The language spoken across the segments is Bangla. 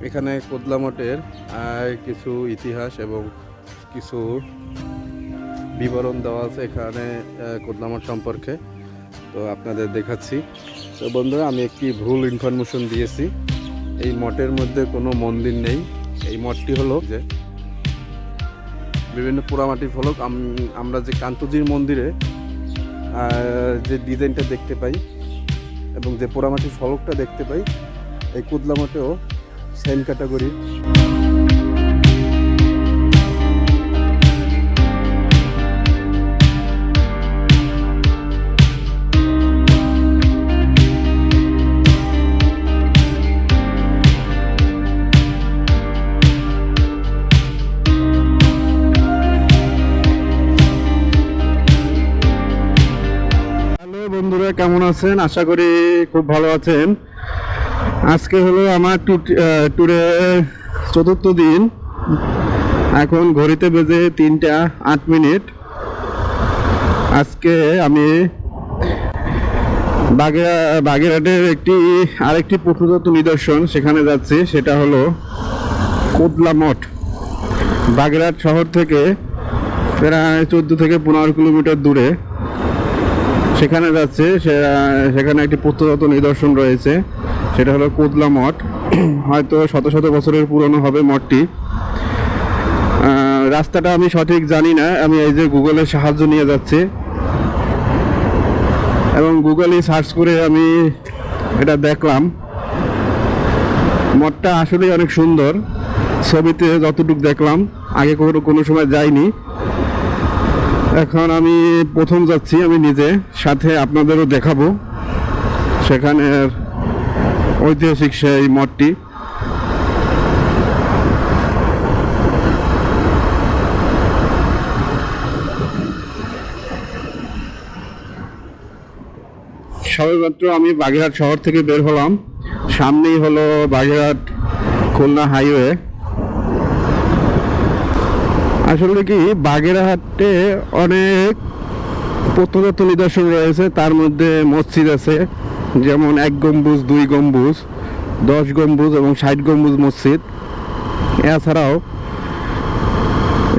এখানে কোদলা মঠের কিছু ইতিহাস এবং কিছু বিবরণ দেওয়া আছে এখানে কোদলা মঠ সম্পর্কে। তো আপনাদের দেখাচ্ছি। তো বন্ধুরা, আমি একটি ভুল ইনফরমেশন দিয়েছি। এই মঠের মধ্যে কোনো মন্দির নেই। এই মঠটি হলো যে বিভিন্ন পোড়ামাটির ফলক। আমরা যে কান্তজির মন্দিরে যে ডিজাইনটা দেখতে পাই এবং যে পোড়ামাটির ফলকটা দেখতে পাই, এই কোদলা মঠেও সেম ক্যাটাগরি। বন্ধুরা, কেমন আছেন? আশা করি খুব ভালো আছেন। আজকে হলো আমার ট্যুরে চতুর্থ দিন। এখন ঘড়িতে বেজে 3টা 8 মিনিট। আজকে আমি বাগেরহাটের আরেকটি প্রত্নতত্ত্ব নিদর্শন সেখানে যাচ্ছি। সেটা হলো কোদলা মঠ। বাগেরহাট শহর থেকে প্রায় 14 থেকে 15 কিলোমিটার দূরে সেখানে যাচ্ছে। সেখানে একটি প্রত্নতত্ত্ব নিদর্শন রয়েছে, সেটা হলো কোদলা মঠ। হয়তো শত শত বছরের পুরনো হবে মঠটি। রাস্তাটা আমি সঠিক জানি না, আমি এই যে গুগলের সাহায্য নিয়ে যাচ্ছি এবং গুগলে সার্চ করে আমি এটা দেখলাম। মঠটা আসলেই অনেক সুন্দর, ছবিতে যতটুকু দেখলাম। আগে কোনো সময় যাইনি, এখন আমি প্রথম যাচ্ছি আমি নিজে, সাথে আপনাদেরও দেখাবো সেখানের ঐতিহাসিক সেই মঠটি। সবেমাত্র আমি বাগেরহাট শহর থেকে বের হলাম। সামনেই হলো বাগেরহাট খুলনা হাইওয়ে। আসলে কি, বাগেরহাটে অনেক প্রত্নতত্ত্ব নিদর্শন রয়েছে। তার মধ্যে মসজিদ আছে, যেমন 1 গম্বুজ, 2 গম্বুজ, 10 গম্বুজ এবং 60 গম্বুজ মসজিদ।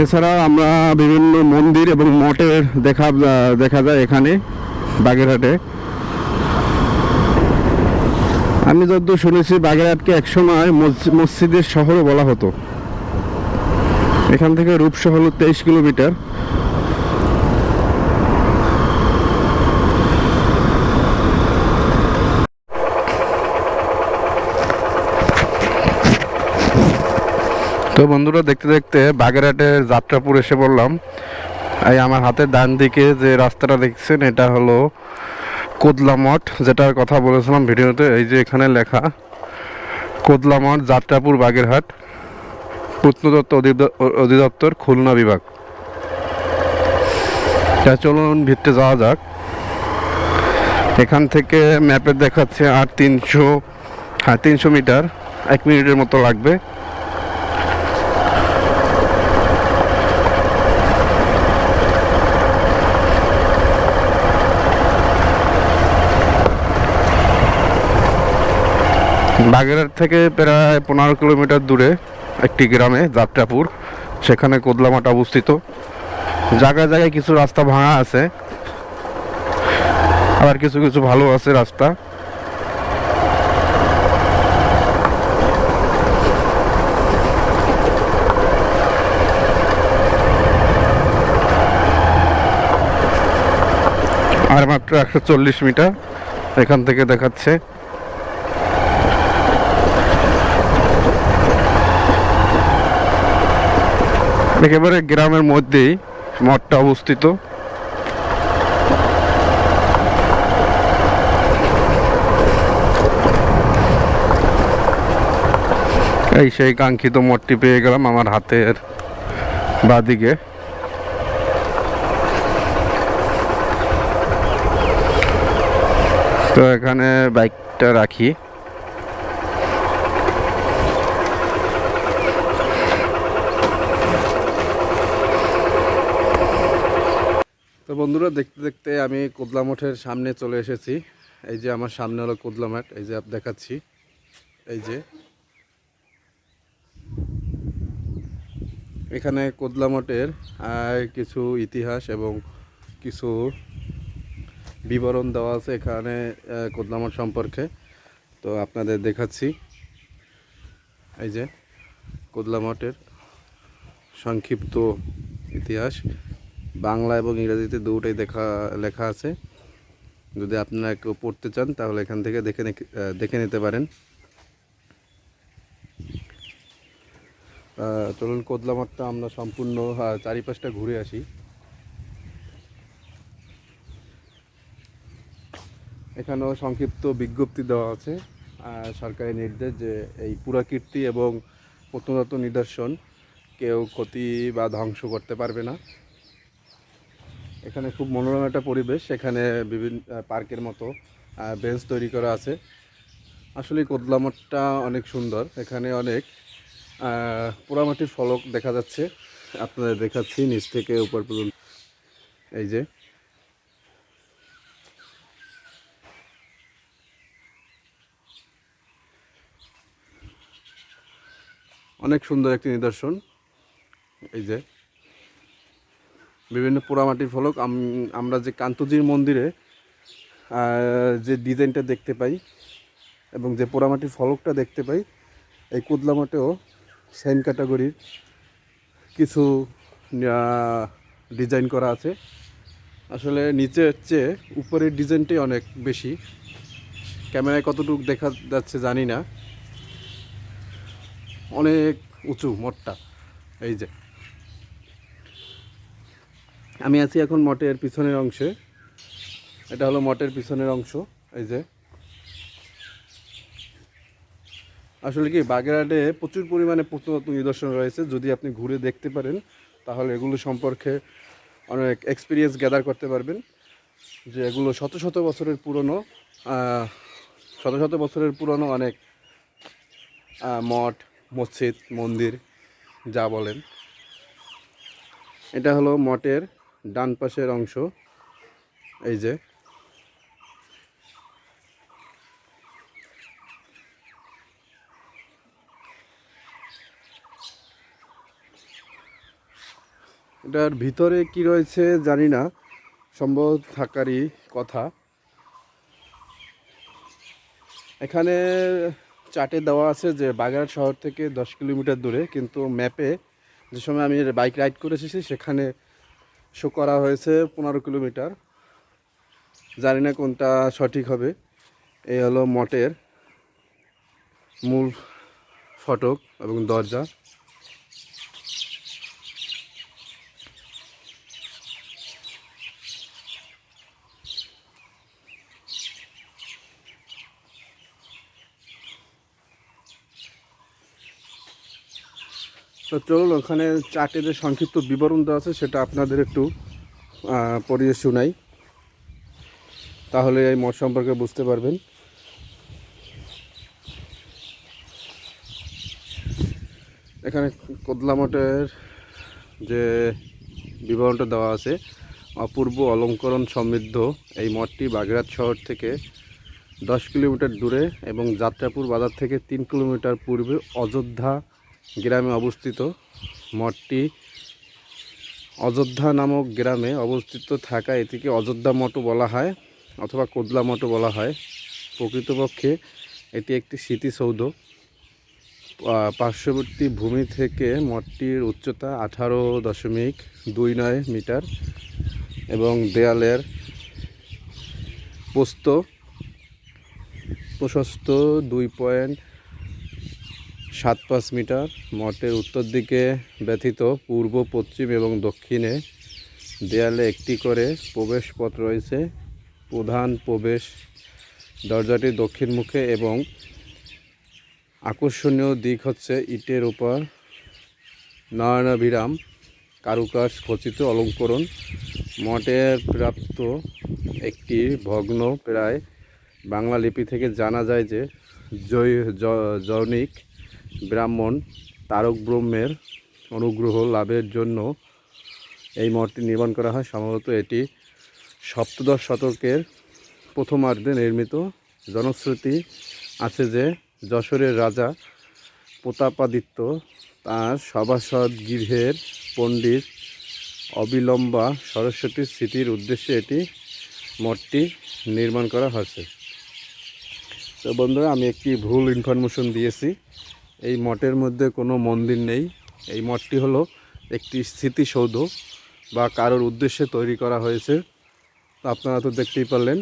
এছাড়াও আমরা বিভিন্ন মন্দির এবং মঠের দেখা যায় এখানে বাগেরহাটে। আমি যতদূর শুনেছি, বাগেরহাটকে একসময় মসজিদের শহরও বলা হতো। এখান থেকে রূপসা হলো 23 কিলোমিটার। তো বন্ধুরা, দেখতে দেখতে বাগেরহাটের যাত্রাপুর এসে পড়লাম। এই আমার হাতের ডান দিকে যে রাস্তাটা দেখছেন, এটা হলো কোদলা মঠ, যেটার কথা বলেছিলাম ভিডিওতে। এই যে এখানে লেখা কোদলা মঠ, যাত্রাপুর, বাগেরহাট, প্রত্নতত্ত্ব অধিদপ্তর, খুলনা বিভাগ। চলুন ভিতরে যাওয়া যাক। এখান থেকে ম্যাপে দেখাচ্ছে আর 300 মিটার, 1 মিনিটের মতো লাগবে। বাগেরহাট থেকে প্রায় 15 কিলোমিটার দূরে একটি গ্রামে যাত্রাপুর, সেখানে কোদলা মঠ অবস্থিত। জায়গায় জায়গায় কিছু রাস্তা ভাঙা আছে, আবার কিছু কিছু ভালো আছে রাস্তা। আর মাত্র 140 মিটার এখান থেকে দেখাচ্ছে। একেবারে গ্রামের মধ্যেই মঠটা অবস্থিত। এই সেই কাঙ্ক্ষিত মঠটি পেয়ে গেলাম আমার হাতের বাঁদিকে। তো এখানে বাইকটা রাখি। তো বন্ধুরা, দেখতে দেখতে আমি কোদলা মঠের সামনে চলে এসেছি। এই যে আমার সামনে হলো কোদলা মঠ, এই যে দেখাচ্ছি। এই যে এখানে কোদলা মঠের কিছু ইতিহাস এবং কিছু বিবরণ দেওয়া আছে এখানে কোদলা মঠ সম্পর্কে। তো আপনাদের দেখাচ্ছি। এই যে কোদলা মঠের সংক্ষিপ্ত ইতিহাস বাংলা এবং ইংরেজিতে দুটোই লেখা আছে। যদি আপনারা কেউ পড়তে চান তাহলে এখান থেকে দেখে নিতে পারেন। চলুন কোদলা মঠটা আমরা সম্পূর্ণ চারিপাশটা ঘুরে আসি। এখানেও সংক্ষিপ্ত বিজ্ঞপ্তি দেওয়া আছে, সরকারি নির্দেশ যে এই পুরাকীর্তি এবং প্রত্নতত্ত্ব নিদর্শন কেউ ক্ষতি বা ধ্বংস করতে পারবে না। এখানে খুব মনোরম একটা পরিবেশ, এখানে বিভিন্ন পার্কের মতো বেঞ্চ তৈরি করা আছে। আসলে কোদলা মঠটা অনেক সুন্দর, এখানে অনেক পোড়ামাটির ফলক দেখা যাচ্ছে। আপনাদের দেখাচ্ছি নিচ থেকে উপর পর্যন্ত। এই যে অনেক সুন্দর একটি নিদর্শন। এই যে বিভিন্ন পোড়ামাটির ফলক। আমরা যে কান্তজির মন্দিরে যে ডিজাইনটা দেখতে পাই এবং যে পোড়ামাটির ফলকটা দেখতে পাই, এই কোদলা মঠেও সেম ক্যাটাগরির কিছু ডিজাইন করা আছে। আসলে নিচের চেয়ে উপরের ডিজাইনটাই অনেক বেশি। ক্যামেরায় কতটুকু দেখা যাচ্ছে জানি না, অনেক উঁচু মঠটা। এই যে আমি আছি এখন মঠের পিছনের অংশে। এটা হলো মঠের পিছনের অংশ। এই যে আসলে কি বাগেরহাটে প্রচুর পরিমাণে প্রত্নতত্ত্ব নিদর্শন রয়েছে। যদি আপনি ঘুরে দেখতে পারেন তাহলে এগুলো সম্পর্কে অনেক এক্সপিরিয়েন্স গ্যাদার করতে পারবেন, যে এগুলো শত শত বছরের পুরনো অনেক মঠ, মসজিদ, মন্দির যা বলেন। এটা হলো মঠের ডান পাশের অংশ। এই যে এটার ভিতরে কি রয়েছে জানি না, সম্ভব থাকারই কথা। এখানে চার্টে দেওয়া আছে যে বাগেরহাট শহর থেকে 10 কিলোমিটার দূরে, কিন্তু ম্যাপে যে সময় আমি বাইক রাইড করে এসেছি সেখানে শো করা হয়েছে 15 কিলোমিটার। জানি না কোনটা সঠিক হবে। এই হলো মঠের মূল ফটক এবং দরজা। তো চলুন ওখানে চার্টে যে সংক্ষিপ্ত বিবরণ দেওয়া আছে সেটা আপনাদের একটু পড়িয়ে শোনাই, তাহলে এই মঠ সম্পর্কে বুঝতে পারবেন। এখানে কোদলা মঠের যে বিবরণটা দেওয়া আছে, অপূর্ব অলঙ্করণ সমৃদ্ধ এই মঠটি বাগেরহাট শহর থেকে 10 কিলোমিটার দূরে এবং যাত্রাপুর বাজার থেকে 3 কিলোমিটার পূর্বে অযোধ্যা গ্রামে অবস্থিত। মঠটি অযোধ্যা নামক গ্রামে অবস্থিত থাকা এটিকে অযোধ্যা মঠও বলা হয় অথবা কোদলা মঠও বলা হয়। প্রকৃতপক্ষে এটি একটি স্মৃতিসৌধ। পার্শ্ববর্তী ভূমি থেকে মঠটির উচ্চতা 18.29 মিটার এবং দেয়ালের প্রশস্ত 2.75 মিটার। মঠের উত্তর দিকে ব্যতীত পূর্ব, পশ্চিম এবং দক্ষিণে দেয়ালে একটি করে প্রবেশ পথ রয়েছে। প্রধান প্রবেশ দরজাটি দক্ষিণ মুখে এবং আকর্ষণীয় দিক হচ্ছে ইটের উপর নয়নাভিরাম কারুকাজ খচিত অলঙ্করণ। মঠের প্রাপ্ত একটি ভগ্ন প্রায় বাংলা লিপি থেকে জানা যায় যে জনৈক ব্রাহ্মণ তারক ব্রহ্মের অনুগ্রহ লাভের জন্য এই মঠটি নির্মাণ করা হয়। সম্ভবত এটি সপ্তদশ শতকের প্রথমার্ধে নির্মিত। জনশ্রুতি আছে যে যশোরের রাজা প্রতাপাদিত্য তাঁর সভাসদ গৃহের পণ্ডিত অবিলম্বা সরস্বতীর স্মৃতির উদ্দেশ্যে এটি মঠটি নির্মাণ করা হয়েছে। তো বন্ধুরা, আমি একটি ভুল ইনফরমেশন দিয়েছি। এই মঠের মধ্যে কোনো মন্দির নেই। এই মঠটি হলো একটি স্মৃতিসৌধ বা কারোর উদ্দেশ্যে তৈরি করা হয়েছে। তো আপনারা তো দেখতেই পারলেন